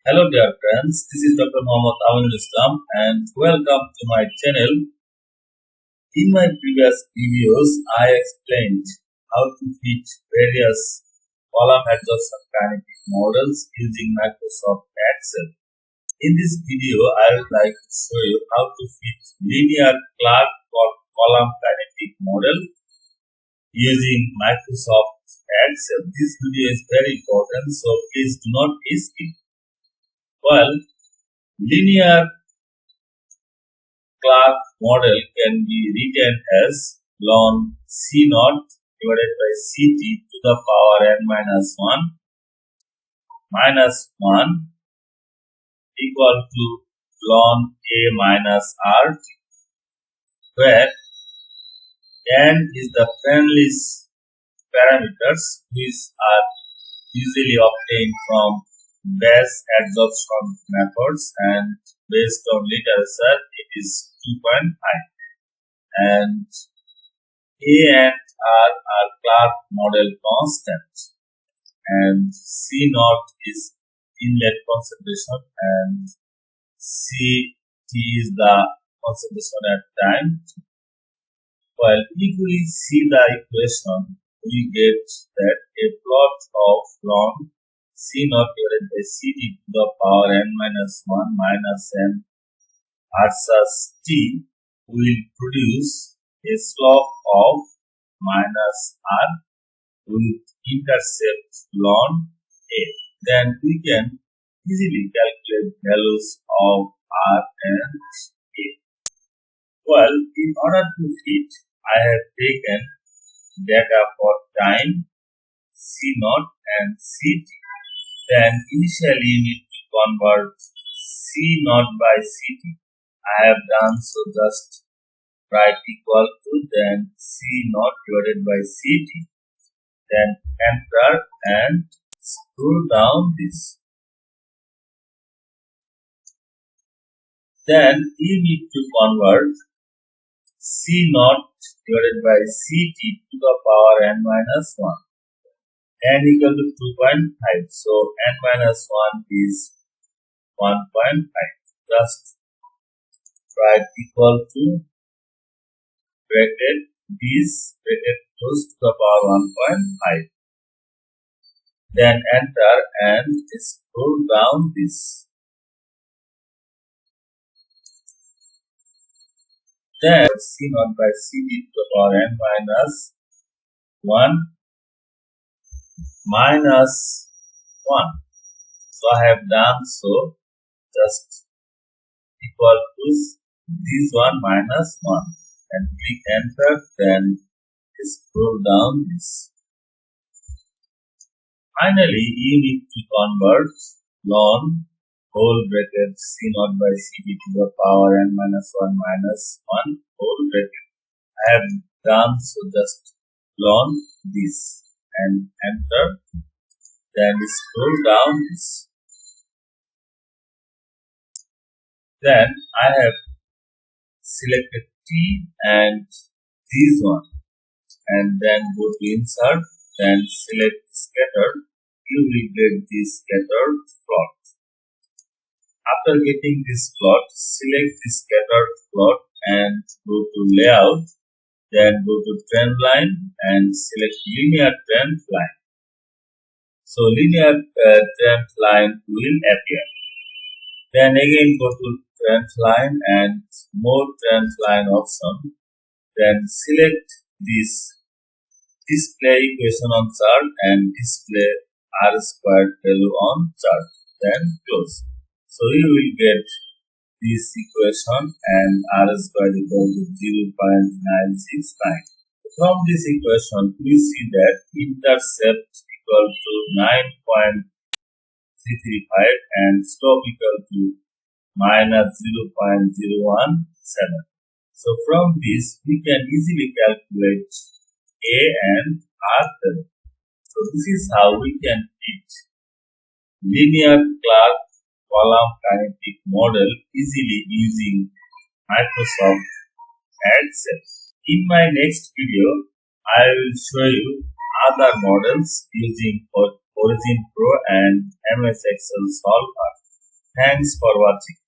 Hello dear friends, this is Dr. Mohammad Aminulchem and welcome to my channel. In my previous videos, I explained how to fit various column adsorption kinetic models using Microsoft Excel. In this video, I would like to show you how to fit linear Clark column kinetic model using Microsoft Excel. This video is very important, so please do not skip. Well, linear Clark model can be written as ln C naught divided by Ct to the power n minus 1 equal to ln A minus RT, where n is the Freundlich parameters which are usually obtained from base adsorption methods, and based on literature it is 2.5, and A and R are Clark model constants, and C naught is inlet concentration and Ct is the concentration at time. Well, if we see the equation, we get that a plot of ln C naught divided by Ct to the power n minus 1 minus n versus t will produce a slope of minus r with intercept ln A. Then we can easily calculate values of r and a. Well, in order to fit, I have taken data for time C naught and Ct. Then initially you need to convert C naught by Ct. I have done so, just write equal to then C naught divided by Ct. Then enter and scroll down this. Then you need to convert C naught divided by Ct to the power n minus 1. N equal to 2.5, so n minus 1 is 1.5. Just write equal to bracket this bracket close to the power 1.5. Then enter and scroll down this. Then C naught by Ct to the power n minus 1 minus 1. So I have done so, just equal to this one minus 1 and click enter, then scroll down this. Finally, you need to convert ln whole bracket C naught by Ct to the power n minus 1 minus 1 whole bracket. I have done so, just ln this and enter, then scroll down this. Then I have selected T and this one, and then go to insert, then select scattered. You will get this scattered plot. After getting this plot, select the scattered plot and go to layout. Then go to trend line and select linear trend line. So linear trend line will appear. Then again go to trend line and more trend line option. Then select this display equation on chart and display r squared value on chart. Then close. So you will get this equation and r squared equal to 0.969. From this equation, we see that intercept equal to 9.335 and slope equal to minus 0.017. So from this, we can easily calculate A and R value. So this is how we can fit linear Clark column kinetic model easily using Microsoft Excel. In my next video, I will show you other models using Origin Pro and MS Excel Solver. Thanks for watching.